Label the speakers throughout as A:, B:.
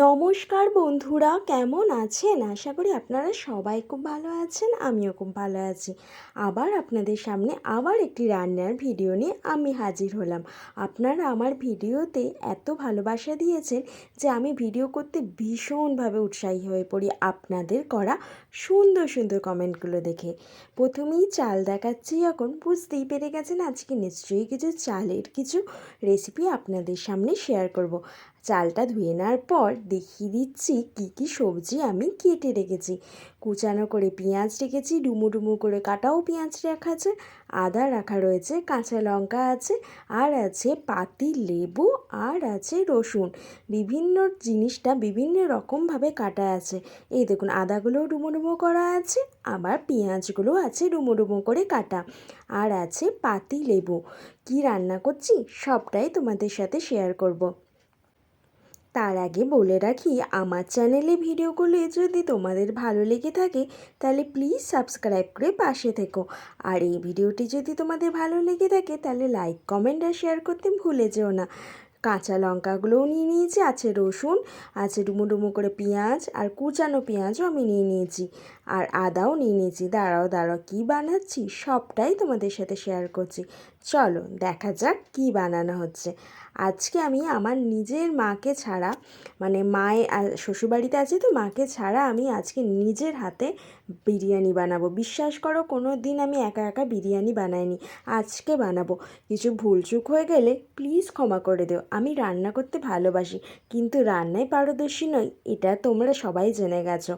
A: নমস্কার বন্ধুরা, কেমন আছেন? আশা করি আপনারা সবাই খুব ভালো আছেন, আমিও খুব ভালো আছি। আবার আপনাদের সামনে একটি রান্নার ভিডিও নিয়ে আমি হাজির হলাম। আপনারা আমার ভিডিওতে এত ভালোবাসা দিয়েছেন যে আমি ভিডিও করতে ভীষণভাবে উৎসাহী হয়ে পড়ি আপনাদের করা সুন্দর সুন্দর কমেন্টগুলো দেখে। প্রথমেই চাল দেখাচ্ছি, যখন বুঝতেই পেরে গেছেন আজকে নিশ্চয়ই কিছু চালের কিছু রেসিপি আপনাদের সামনে শেয়ার করব। চালটা ধুয়ে নেওয়ার পর দেখিয়ে দিচ্ছি কি কি সবজি আমি কেটে রেখেছি। কুচানো করে পেঁয়াজ রেখেছি, ডুমো ডুমো করে কাটাও পেঁয়াজ রাখা আছে, আদা রাখা রয়েছে, কাঁচা লঙ্কা আছে, আর আছে পাতি লেবু, আর আছে রসুন। বিভিন্ন জিনিসটা বিভিন্ন রকমভাবে কাটা আছে। এই দেখুন, আদাগুলোও ডুমো ডুমো করা আছে, আবার পেঁয়াজগুলো আছে ডুমো ডুমো করে কাটা, আর আছে পাতি লেবু। কি রান্না করছি সবটাই তোমাদের সাথে শেয়ার করব। তার আগে বলে রাখি, আমার চ্যানেলে ভিডিওগুলো যদি তোমাদের ভালো লেগে থাকে তাহলে প্লিজ সাবস্ক্রাইব করে পাশে থেকো। আর এই ভিডিওটি যদি তোমাদের ভালো লেগে থাকে তাহলে লাইক, কমেন্ট আর শেয়ার করতে ভুলে যেও না। কাঁচা লঙ্কাগুলোও নিয়ে নিয়েছি, আছে রসুন, আছে ডুমো ডুমো করে পেঁয়াজ, আর কুচানো পেঁয়াজও আমি নিয়ে নিয়েছি, আর আদাও নিয়ে নিয়েছি। দাঁড়াও দাঁড়াও, কী বানাচ্ছি সবটাই তোমাদের সাথে শেয়ার করছি। চলো দেখা যাক কী বানানো হচ্ছে। আজকে আমি আমার নিজের মাকে ছাড়া, মানে মায়ের শ্বশুরবাড়িতে আছে তো, মাকে ছাড়া আমি আজকে নিজের হাতে বিরিয়ানি বানাবো। বিশ্বাস করো, কোনো দিন আমি একা একা বিরিয়ানি বানাইনি, আজকে বানাবো। কিছু ভুলচুক হয়ে গেলে প্লিজ ক্ষমা করে দিও। আমি রান্না করতে ভালোবাসি, কিন্তু রান্নায় পারদর্শী নই, এটা তোমরা সবাই জেনে গেছো।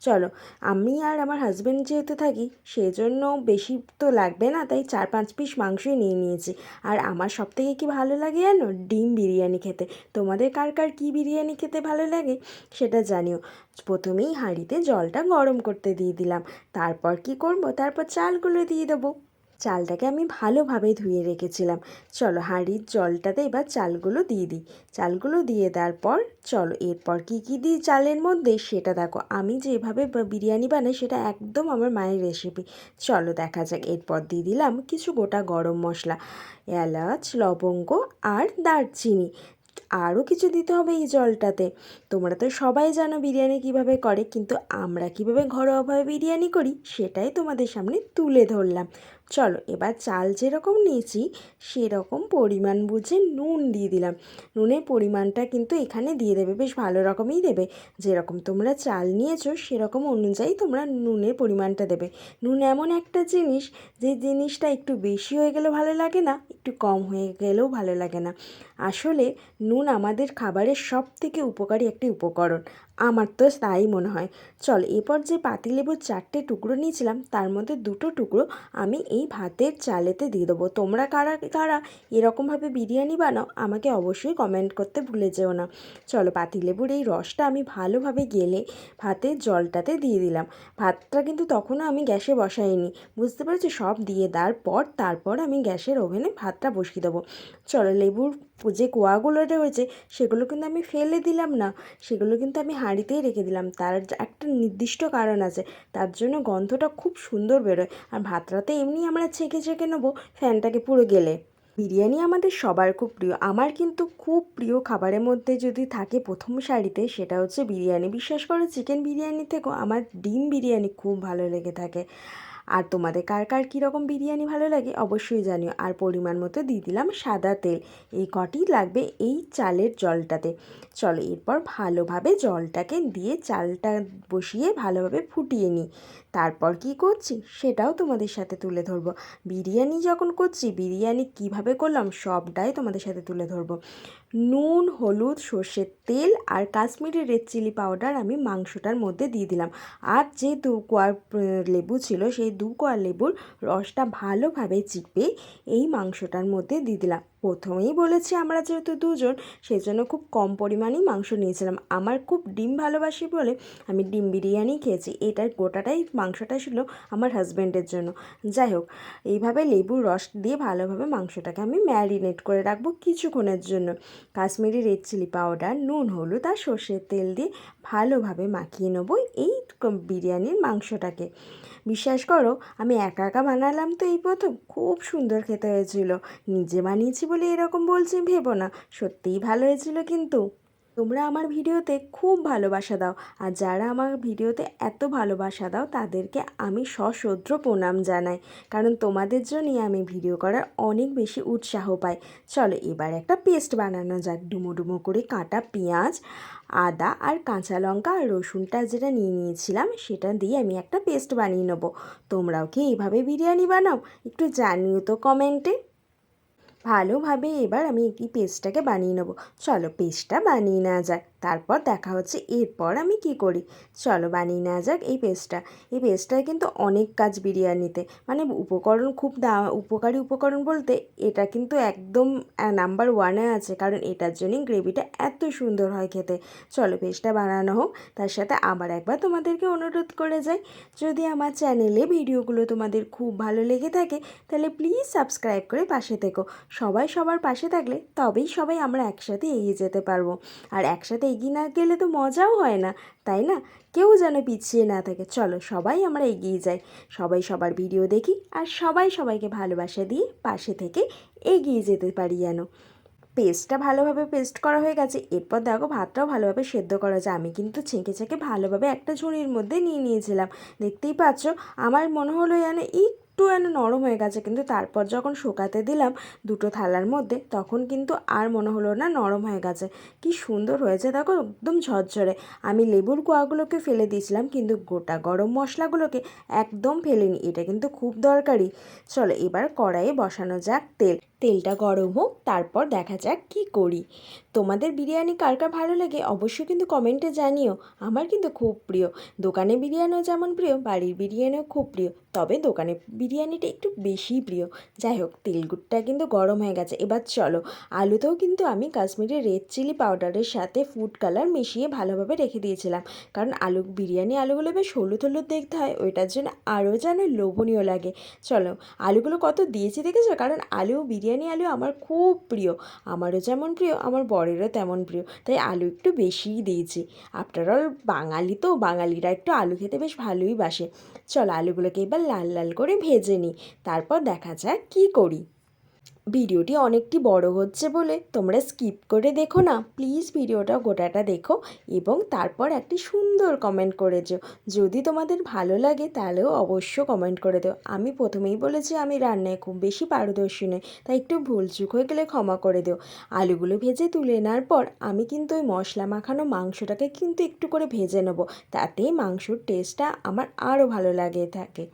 A: চলো, আমি আর আমার হাজব্যান্ড যেহেতু থাকি সেজন্য বেশি তো লাগবে না, তাই 4-5 পিস মাংসই নিয়ে নিয়েছি। আর আমার সবথেকে কি ভালো লাগে জানো? ডিম বিরিয়ানি খেতে। তোমাদের কার কার কী বিরিয়ানি খেতে ভালো লাগে সেটা জানিও। প্রথমেই হাঁড়িতে জলটা গরম করতে দিয়ে দিলাম। তারপর কি করব, তারপর চালগুলো দিয়ে দেবো। চালটাকে আমি ভালোভাবে ধুয়ে রেখেছিলাম। চলো, হাঁড়ির জলটাতে এবার চালগুলো দিয়ে দিই। চালগুলো দিয়ে দেওয়ার পর চলো এরপর কী কী দিই চালের মধ্যে সেটা দেখো। আমি যেভাবে বিরিয়ানি বানাই সেটা একদম আমার মায়ের রেসিপি। চলো দেখা যাক। এরপর দিয়ে দিলাম কিছু গোটা গরম মশলা, এলাচ, লবঙ্গ আর দারচিনি। আরও কিছু দিতে হবে এই জলটাতে। তোমরা তো সবাই জানো বিরিয়ানি কিভাবে করে, কিন্তু আমরা কিভাবে ঘরোয়াভাবে বিরিয়ানি করি সেটাই তোমাদের সামনে তুলে ধরলাম। চলো, এবার চাল যেরকম নিয়েছি সেরকম পরিমাণ বুঝে নুন দিয়ে দিলাম। নুনের পরিমাণটা কিন্তু এখানে দিয়ে দেবে, বেশ ভালো রকমই দেবে। যেরকম তোমরা চাল নিয়েছো সেরকম অনুযায়ী তোমরা নুনের পরিমাণটা দেবে। নুন এমন একটা জিনিস, যে জিনিসটা একটু বেশি হয়ে গেলেও ভালো লাগে না, একটু কম হয়ে গেলেও ভালো লাগে না। আসলে নুন আমাদের খাবারের সব থেকে উপকারী একটি উপকরণ, আমার তো তাই মনে হয়। চল, এরপর যে পাতিলেবুর 4টে টুকরো নিয়েছিলাম তার মধ্যে 2টো টুকরো আমি এই ভাতের চালেতে দিয়ে দেবো। তোমরা কারা কারা এরকমভাবে বিরিয়ানি বানাও আমাকে অবশ্যই কমেন্ট করতে ভুলে যেও না। চলো, পাতিলেবুর এই রসটা আমি ভালোভাবে গেলে ভাতের জলটাতে দিয়ে দিলাম। ভাতটা কিন্তু তখনও আমি গ্যাসে বসাইনি, বুঝতে পেরেছি। সব দিয়ে দেওয়ার পর তারপর আমি গ্যাসের ওভেনে ভাতটা বসিয়ে দেবো। চলো, লেবুর যে কোয়াগুলো রয়েছে সেগুলো কিন্তু আমি ফেলে দিলাম না, সেগুলো কিন্তু আমি হাঁড়িতেই রেখে দিলাম। তার একটা নির্দিষ্ট কারণ আছে, তার জন্য গন্ধটা খুব সুন্দর বেরোয়। আর ভাতটাতে এমনি আমরা ছেঁকে ছেঁকে নেবো ফ্যানটাকে পুরো গেলে। বিরিয়ানি আমাদের সবার খুব প্রিয়, আমার কিন্তু খুব প্রিয় খাবারের মধ্যে যদি থাকে প্রথম সারিতে সেটা হচ্ছে বিরিয়ানি। বিশ্বাস করো, চিকেন বিরিয়ানি থেকেও আমার ডিম বিরিয়ানি খুব ভালো লেগে থাকে। আর তোমাদের কার কার কীরকম বিরিয়ানি ভালো লাগে অবশ্যই জানিও। আর পরিমাণ মতো দিয়ে দিলাম সাদা তেল, এই কটি লাগবে এই চালের জলটাতে। চলো, এরপর ভালোভাবে জলটাকে দিয়ে চালটা বসিয়ে ভালোভাবে ফুটিয়ে নিই। তারপর কি করছি সেটাও তোমাদের সাথে তুলে ধরবো। বিরিয়ানি যখন করছি, বিরিয়ানি কিভাবে করলাম সবটাই তোমাদের সাথে তুলে ধরবো। নুন, হলুদ, সর্ষের তেল আর কাশ্মীরি রেড চিলি পাউডার আমি মাংসটার মধ্যে দিয়ে দিলাম। আর যে 2 কোয়া লেবু ছিল সেই 2 কোয়া লেবুর রসটা ভালোভাবে চিপে এই মাংসটার মধ্যে দিয়ে দিলাম। প্রথমেই বলেছি আমরা যেহেতু দুজন, সেজন্য খুব কম পরিমাণেই মাংস নিয়েছিলাম। আমার খুব ডিম ভালোবাসি বলে আমি ডিম বিরিয়ানি খেয়েছি। এটার গোটাটাই মাংসটা ছিল আমার হাজব্যান্ডের জন্য। যাই হোক, এইভাবে লেবুর রস দিয়ে ভালোভাবে মাংসটাকে আমি ম্যারিনেট করে রাখবো কিছুক্ষণের জন্য। কাশ্মীরি রেড চিলি পাউডার, নুন, হলুদ আর সর্ষের তেল দিয়ে ভালোভাবে মাখিয়ে নেবো এই বিরিয়ানির মাংসটাকে। বিশ্বাস করো, আমি একা একা বানালাম তো এই প্রথম, খুব সুন্দর খেতে হয়েছিল। নিজে বানিয়েছি বলে এরকম বলছি ভেবো না, সত্যিই ভালো হয়েছিল কিন্তু। তোমরা আমার ভিডিওতে খুব ভালোবাসা দাও, আর যারা আমার ভিডিওতে এত ভালোবাসা দাও তাদেরকে আমি সশ্রদ্ধ প্রণাম জানাই, কারণ তোমাদের জন্যই আমি ভিডিও করার অনেক বেশি উৎসাহ পাই। চলো এবার একটা পেস্ট বানানো যাক। ডুমো ডুমো করে কাটা পেঁয়াজ, আদা আর কাঁচা লঙ্কা আর রসুনটা যেটা নিয়ে নিয়েছিলাম সেটা দিয়ে আমি একটা পেস্ট বানিয়ে নেবো। তোমরাও কি এইভাবে বিরিয়ানি বানাও? একটু জানিও তো কমেন্টে। ভালোভাবে এবার আমি এই পেস্টটাকে বানিয়ে নেবো। চলো পেস্টটা বানিয়ে নেওয়া যাক, তারপর দেখা হচ্ছে এরপর আমি কি করি। চলো বানিয়ে নেওয়া যাক এই পেস্টটা। এই পেস্টটায় কিন্তু অনেক কাজ বিরিয়ানিতে, মানে উপকরণ খুব উপকারী উপকরণ বলতে এটা কিন্তু একদম নাম্বার ওয়ানে আছে, কারণ এটার জন্যই গ্রেভিটা এত সুন্দর হয় খেতে। চলো পেস্টটা বানানো হোক, তার সাথে আবার একবার তোমাদেরকে অনুরোধ করে যাই, যদি আমার চ্যানেলে ভিডিওগুলো তোমাদের খুব ভালো লেগে থাকে তাহলে প্লিজ সাবস্ক্রাইব করে পাশে থেকো। সবাই সবার পাশে থাকলে তবেই সবাই আমরা একসাথে এগিয়ে যেতে পারবো, আর একসাথে এগিয়ে না গেলে তো মজাও হয় না, তাই না? কেউ যেন পিছিয়ে না থাকে। চলো সবাই আমরা এগিয়ে যাই, সবাই সবার ভিডিও দেখি আর সবাই সবাইকে ভালোবাসা দিয়ে পাশে থেকে এগিয়ে যেতে পারি যেন। পেস্টটা ভালোভাবে পেস্ট করা হয়ে গেছে। এরপর দেখো ভাতটাও ভালোভাবে সেদ্ধ করা যায়। আমি কিন্তু ছেঁকে ছেঁকে ভালোভাবে একটা ঝুড়ির মধ্যে নিয়ে নিয়েছিলাম। দেখতেই পাচ্ছ আমার মনে হলো যেন একটু যেন নরম হয়ে গেছে, কিন্তু তারপর যখন শুকাতে দিলাম দুটো থালার মধ্যে তখন কিন্তু আর মনে হলো না নরম হয়ে গেছে। কি সুন্দর হয়েছে দেখো, একদম ঝরঝরে। আমি লেবুর কোয়াগুলোকে ফেলে দিয়েছিলাম, কিন্তু গোটা গরম মশলাগুলোকে একদম ফেলিনি, এটা কিন্তু খুব দরকারি। চলো এবার কড়াইয়ে বসানো যাক তেল। তেলটা গরম হোক, তারপর দেখা যাক কি করি। তোমাদের বিরিয়ানি কার কার ভালো লাগে অবশ্যই কিন্তু কমেন্টে জানিও। আমার কিন্তু খুব প্রিয়। দোকানে বিরিয়ানিও যেমন প্রিয়, বাড়ির বিরিয়ানিও খুব প্রিয়, তবে দোকানের বিরিয়ানিটা একটু বেশিই প্রিয়। যাই হোক, তেলটা কিন্তু গরম হয়ে গেছে। এবার চলো, আলুতেও কিন্তু আমি কাশ্মীরি রেড চিলি পাউডারের সাথে ফুড কালার মিশিয়ে ভালোভাবে রেখে দিয়েছিলাম, কারণ বিরিয়ানি আলুগুলো বেশ হলুদ হলুদ দেখতে হয়, ওইটার জন্য আরও যেন লোভনীয় লাগে। চলো আলুগুলো কত দিয়েছি দেখেছো, কারণ বিরিয়ানি আলু আমার খুব প্রিয়। আমারও যেমন প্রিয় আমার বরেরও তেমন প্রিয়, তাই আলু একটু বেশিই দিয়েছি। আফটার অল বাঙালি তো, বাঙালিরা একটু আলু খেতে বেশ ভালোই বাসে। চলো আলুগুলোকে এবার লাল লাল করে ভেজে নিই, তারপর দেখা যাক কী করি। ভিডিওটি অনেকটি বড় হচ্ছে বলে তোমরা স্কিপ করে দেখো না, প্লিজ ভিডিওটা গোটাটা দেখো এবং তারপর একটি সুন্দর কমেন্ট করে যেও। যদি তোমাদের ভালো লাগে তাহলেও অবশ্য কমেন্ট করে দেও। আমি প্রথমেই বলেছি আমি রান্নায় খুব বেশি পারদর্শী নই, তাই একটু ভুলচুক হয়ে গেলে ক্ষমা করে দেও। আলুগুলো ভেজে তুলে নেওয়ার পর আমি কিন্তু ওই মশলা মাখানো মাংসটাকে কিন্তু একটু করে ভেজে নেবো, তাতে মাংসর টেস্টটা আমার আরও ভালো লাগে থাকে।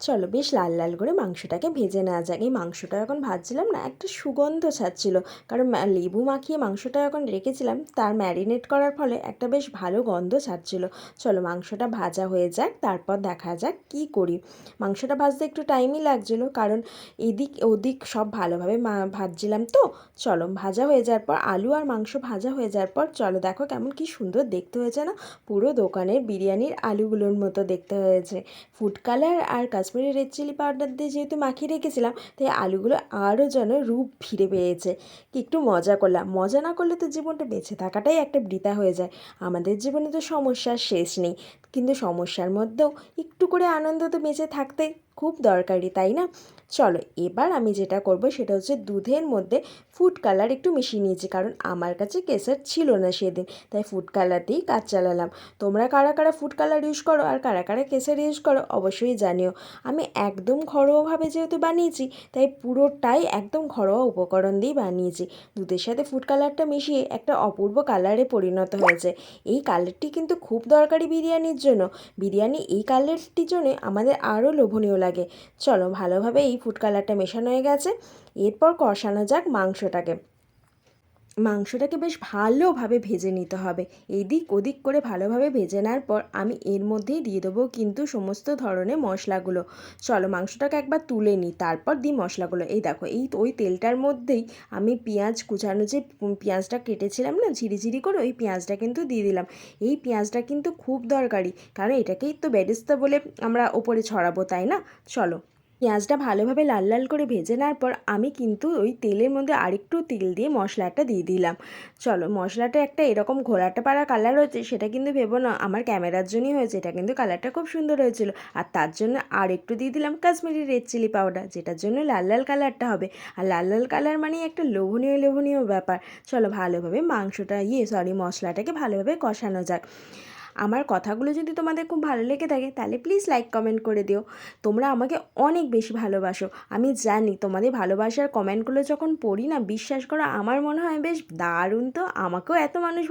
A: চলো বেশ লাল লাল করে মাংসটাকে ভেজে নেওয়া যাক। এই মাংসটা যখন ভাজছিলাম না একটা সুগন্ধ ছাড়ছিল, কারণ লেবু মাখিয়ে মাংসটা যখন রেখেছিলাম তার ম্যারিনেট করার ফলে একটা বেশ ভালো গন্ধ ছাড়ছিল। চলো মাংসটা ভাজা হয়ে যাক, তারপর দেখা যাক কি করি। মাংসটা ভাজতে একটু টাইমই লাগছিলো, কারণ এদিক ওদিক সব ভালোভাবে ভাজছিলাম তো। চলো ভাজা হয়ে যাওয়ার পর আলু আর মাংস ভাজা হয়ে যাওয়ার পর চলো দেখো কেমন কি সুন্দর দেখতে হয়েছে না, পুরো দোকানের বিরিয়ানির আলুগুলোর মতো দেখতে হয়েছে। ফুড কালার আর কাশ্মীরি রেড চিলি পাউডার দিয়ে যেহেতু মাখিয়ে রেখেছিলাম, তাই আলুগুলো আরও যেন রূপ ফিরে পেয়েছে। একটু মজা করলাম, মজা না করলে তো জীবনটা বেঁচে থাকাটাই একটা বৃথা হয়ে যায়। আমাদের জীবনে তো সমস্যার শেষ নেই, কিন্তু সমস্যার মধ্যেও একটু করে আনন্দ তো বেঁচে থাকতে খুব দরকারি, তাই না? চলো এবার আমি যেটা করব সেটা হচ্ছে দুধের মধ্যে ফুড কালার একটু মিশিয়ে নিয়েছি, কারণ আমার কাছে কেশর ছিল না সেদিন, তাই ফুড কালার দিয়েই কাজ চালালাম। তোমরা কারা কারা ফুড কালার ইউজ করো আর কারা কারা কেশর ইউজ করো অবশ্যই জানিও। আমি একদম ঘরোয়াভাবে যেহেতু বানিয়েছি, তাই পুরোটাই একদম ঘরোয়া উপকরণ দিয়েই বানিয়েছি। দুধের সাথে ফুড কালারটা মিশিয়ে একটা অপূর্ব কালারে পরিণত হয়েছে। এই কালারটি কিন্তু খুব দরকারি বিরিয়ানির জন্য। বিরিয়ানি এই কালারটির জন্য আমাদের আরও লোভনীয় লাগে। চলো ভালোভাবে এই ফুড কালারটা মেশানো হয়ে গেছে, এরপর কষানো যাক মাংসটাকে। মাংসটাকে বেশ ভালোভাবে ভেজে নিতে হবে, এদিক ওদিক করে ভালোভাবে ভেজে নেওয়ার পর আমি এর মধ্যেই দিয়ে দেবো কিন্তু সমস্ত ধরনের মশলাগুলো। চলো মাংসটাকে একবার তুলে নিই, তারপর দিই মশলাগুলো। এই দেখো ওই তেলটার মধ্যেই আমি পেঁয়াজ কুচানো যে পেঁয়াজটা কেটেছিলাম না ঝিরিঝিরি করে, ওই পেঁয়াজটা কিন্তু দিয়ে দিলাম। এই পেঁয়াজটা কিন্তু খুব দরকারি, কারণ এটাকেই তো বেরেস্তা বলে আমরা ওপরে ছড়াবো, তাই না? চলো পেঁয়াজটা ভালোভাবে লাল লাল করে ভেজে নেওয়ার পর আমি কিন্তু ওই তেলের মধ্যে আরেকটু তেল দিয়ে মশলাটা দিয়ে দিলাম। চলো, মশলাটা একটা এরকম ঘোলাটে পাড়া কালার হয়েছে, সেটা কিন্তু ভেবো না আমার ক্যামেরার জন্যই হয়েছে, এটা কিন্তু কালারটা খুব সুন্দর হয়েছিল। আর তার জন্য আর একটু দিয়ে দিলাম কাশ্মীরি রেড চিলি পাউডার, যেটার জন্য লাল লাল কালারটা হবে। আর লাল লাল কালার মানে একটা লোভনীয় লোভনীয় ব্যাপার। চলো, ভালোভাবে মশলাটাকে ভালোভাবে কষানো যাক। আমার কথাগুলো যদি তোমাদের খুব ভালো লেগে থাকে তাহলে প্লিজ লাইক কমেন্ট করে দিও। তোমরা আমাকে অনেক বেশি ভালোবাসো, আমি জানি। তোমাদের ভালোবাসার কমেন্টগুলো যখন পড়ি না, বিশ্বাস করো আমার মনে হয় বেশ দারুণ, তো আমাকেও এত মানুষ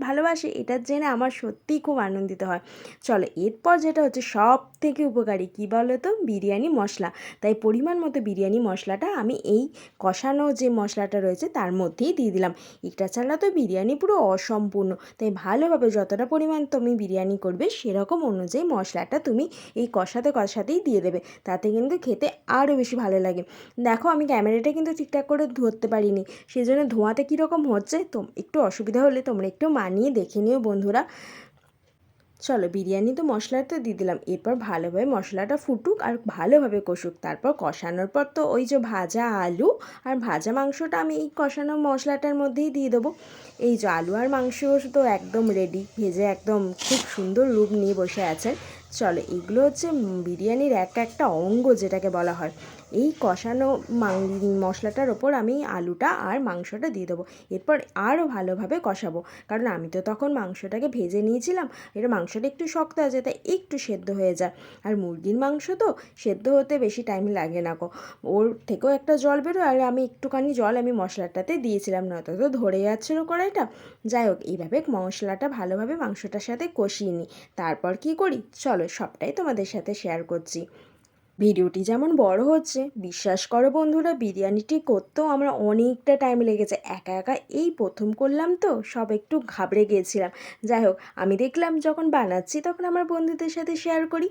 A: ভালোবাসে এটার জেনে আমার সত্যিই খুব আনন্দিত হয়। চলো, এরপর যেটা হচ্ছে সব থেকে উপকারী কী বলো তো, বিরিয়ানি মশলা। তাই পরিমাণ মতো বিরিয়ানি মশলাটা আমি এই কষানো যে মশলাটা রয়েছে তার মধ্যেই দিয়ে দিলাম। এটা ছাড়া তো বিরিয়ানি পুরো অসম্পূর্ণ, তাই ভালোভাবে যতটা পরিমাণ তুমি বিরিয়ানি করবে সেরকম অনুযায়ী মশলাটা তুমি এই কষাতেই দিয়ে দেবে, তাতে কিন্তু খেতে আরও বেশি ভালো লাগে। দেখো, আমি ক্যামেরাটা কিন্তু ঠিকঠাক করে ধরতে পারিনি, সেই জন্য ধোঁয়াতে কীরকম হচ্ছে, তো একটু অসুবিধা হলে তোমরা একটু মানিয়ে দেখে নিও বন্ধুরা। চলো, বিরিয়ানি তো মশলাটা দিয়ে দিলাম, এরপর ভালোভাবে মশলাটা ফুটুক আর ভালোভাবে কষুক। তারপর কষানোর পর তো ওই যে ভাজা আলু আর ভাজা মাংসটা আমি এই কষানো মশলাটার মধ্যেই দিয়ে দেবো। এই যে আলু আর মাংস তো একদম রেডি, ভেজে একদম খুব সুন্দর রূপ নিয়ে বসে আছেন। চলো, এগুলো হচ্ছে বিরিয়ানির একটা অঙ্গ যেটাকে বলা হয়। এই কষানো মশলাটার ওপর আমি আলুটা আর মাংসটা দিয়ে দেবো। এরপর আরও ভালোভাবে কষাবো, কারণ আমি তো তখন মাংসটাকে ভেজে নিয়েছিলাম। এটা মাংসটা একটু শক্ত আছে, তাই একটু সেদ্ধ হয়ে যায়। আর মুরগির মাংস তো সেদ্ধ হতে বেশি টাইম লাগে না গো, ওর থেকেও একটা জল বেরোয়। আর আমি একটুখানি জল আমি মশলাটাতে দিয়েছিলাম, নয়তো তো ধরে যাচ্ছিলো কড়াইটা। যাই হোক, এইভাবে মশলাটা ভালোভাবে মাংসটার সাথে কষিয়ে নিই। তারপর কি করি চলো, সবটাই তোমাদের সাথে শেয়ার করছি। ভিডিওটি যেমন বড় হচ্ছে, বিশ্বাস করো বন্ধুরা, বিরিয়ানিটি করতেও আমার অনেকটা টাইম লেগেছে। একা একা এই প্রথম করলাম তো, সব একটু ঘাবড়ে গিয়েছিলাম। যাই হোক, আমি দেখলাম যখন বানাচ্ছি তখন আমার বন্ধুদের সাথে শেয়ার করি।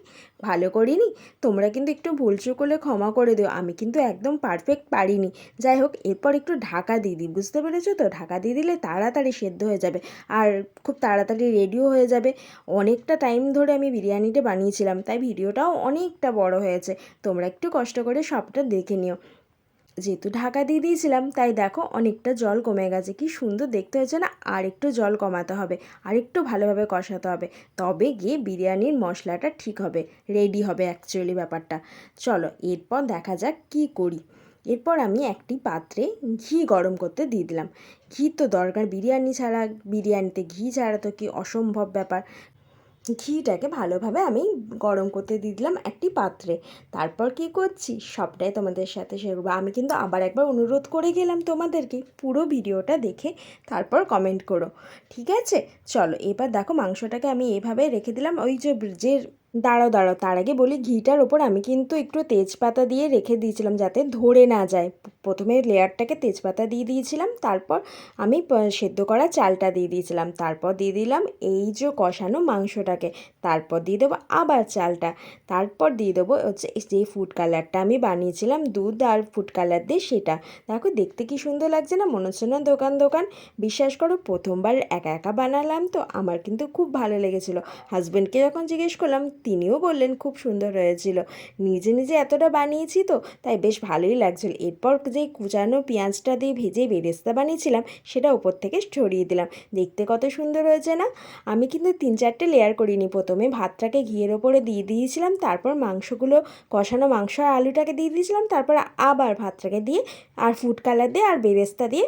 A: ভালো করিনি, তোমরা কিন্তু একটু ভুলচুক করলে ক্ষমা করে দিও, আমি কিন্তু একদম পারফেক্ট পারিনি। যাই হোক, এরপর একটু ঢাকা দিয়ে দিই, বুঝতে পেরেছো তো? ঢাকা দিয়ে দিলে তাড়াতাড়ি সেদ্ধ হয়ে যাবে আর খুব তাড়াতাড়ি রেডিও হয়ে যাবে। অনেকটা টাইম ধরে আমি বিরিয়ানিটা বানিয়েছিলাম, তাই ভিডিওটাও অনেকটা বড় হয়েছে। তোমরা একটু কষ্ট করে সবটা দেখে নিও। যেহেতু ঢাকা দিয়ে দিয়েছিলাম, তাই দেখো অনেকটা জল কমে গেছে, কি সুন্দর দেখতে হয়েছে না? আর একটু জল কমাতে হবে, আর একটু ভালোভাবে কষাতে হবে, তবে গিয়ে বিরিয়ানির মশলাটা ঠিক হবে, রেডি হবে অ্যাকচুয়ালি ব্যাপারটা। চলো, এরপর দেখা যাক কি করি। এরপর আমি একটি পাত্রে ঘি গরম করতে দিয়ে দিলাম। ঘি তো দরকার, বিরিয়ানিতে ঘি ছাড়া তো কি অসম্ভব ব্যাপার। ঘিটাকে ভালোভাবে আমি গরম করতে দিয়ে দিলাম একটি পাত্রে। তারপর কি করছি সবটাই তোমাদের সাথে শেয়ার করবো। আমি কিন্তু আবার একবার অনুরোধ করে গেলাম তোমাদেরকে, পুরো ভিডিওটা দেখে তারপর কমেন্ট করো, ঠিক আছে? চলো, এবার দেখো মাংসটাকে আমি এভাবে রেখে দিলাম। ওই যে দাঁড়াও দাঁড়াও, তার আগে বলি, ঘিটার ওপর আমি কিন্তু একটু তেজপাতা দিয়ে রেখে দিয়েছিলাম যাতে ধরে না যায়। প্রথমে লেয়ারটাকে তেজপাতা দিয়ে দিয়েছিলাম, তারপর আমি সেদ্ধ করা চালটা দিয়ে দিয়েছিলাম, তারপর দিয়ে দিলাম এই যে কষানো মাংসটাকে, তারপর দিয়ে দেবো আবার চালটা, তারপর দিয়ে দেবো হচ্ছে যে ফুড কালারটা আমি বানিয়েছিলাম দুধ আর ফুড কালার দিয়ে, সেটা। দেখো দেখতে কি সুন্দর লাগছে না? মনে হচ্ছে না দোকান দোকান? বিশ্বাস করো, প্রথমবার একা একা বানালাম তো আমার কিন্তু খুব ভালো লেগেছিলো। হাজব্যান্ডকে যখন জিজ্ঞেস করলাম তিনিও বললেন খুব সুন্দর হয়েছিল। নিজে নিজে এতটা বানিয়েছি তো, তাই বেশ ভালোই লাগছিল। এরপর যে কুচানো পেঁয়াজটা দিয়ে ভেজে বেরেস্তা বানিয়েছিলাম সেটা উপর থেকে ছড়িয়ে দিলাম। দেখতে কত সুন্দর হয়েছে না? আমি কিন্তু 3-4টে লেয়ার করিনি, প্রথমে ভাতটাকে ঘিয়ের ওপরে দিয়ে দিয়েছিলাম, তারপর মাংসগুলো, কষানো মাংস আর আলুটাকে দিয়ে দিয়েছিলাম, তারপর আবার ভাতটাকে দিয়ে আর ফুড কালার দিয়ে আর বেরেস্তা দিয়ে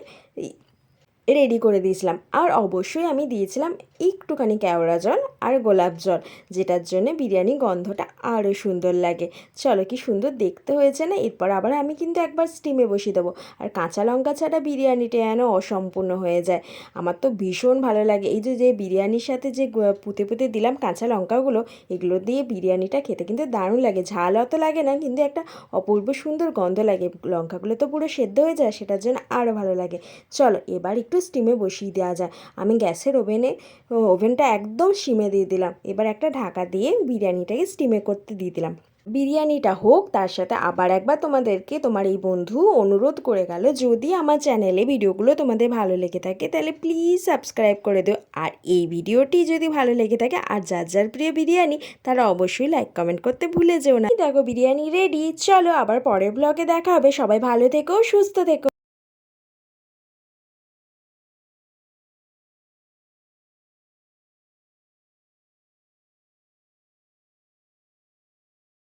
A: রেডি করে দিয়েছিলাম। আর অবশ্যই আমি দিয়েছিলাম একটুখানি কেওড়া জল আর গোলাপ জল, যেটার জন্য বিরিয়ানি গন্ধটা আরও সুন্দর লাগে। চলো, কি সুন্দর দেখতে হয়েছে না? এরপর আবার আমি কিন্তু একবার স্টিমে বসিয়ে দেবো। আর কাঁচা লঙ্কা ছাড়া বিরিয়ানিটা যেন অসম্পূর্ণ হয়ে যায়। আমার তো ভীষণ ভালো লাগে এই যে বিরিয়ানির সাথে যে পুঁতে পুঁতে দিলাম কাঁচা লঙ্কাগুলো, এগুলো দিয়ে বিরিয়ানিটা খেতে কিন্তু দারুণ লাগে। ঝাল অত লাগে না, কিন্তু একটা অপূর্ব সুন্দর গন্ধ লাগে। লঙ্কাগুলো তো পুরো সেদ্ধ হয়ে যায়, সেটার জন্য আরও ভালো লাগে। চলো, এবার একটু স্টিমে বসিয়ে দেওয়া যায়। আমি গ্যাসের ওভেনটা একদম স্টিমে দিয়ে দিলাম। এবার একটা ঢাকা দিয়ে বিরিয়ানিটাকে স্টিমে করতে দিয়ে দিলাম। বিরিয়ানিটা হোক, তার সাথে আবার একবার তোমাদেরকে তোমার এই বন্ধু অনুরোধ করে গেল, যদি আমার চ্যানেলে ভিডিওগুলো তোমাদের ভালো লেগে থাকে তাহলে প্লিজ সাবস্ক্রাইব করে দিও। আর এই ভিডিওটি যদি ভালো লেগে থাকে আর যার যার প্রিয় বিরিয়ানি তারা অবশ্যই লাইক কমেন্ট করতে ভুলে যেও না। দেখো বিরিয়ানি রেডি, চলো আবার পরের ব্লগে দেখা হবে। সবাই ভালো থেকো, সুস্থ থেকো।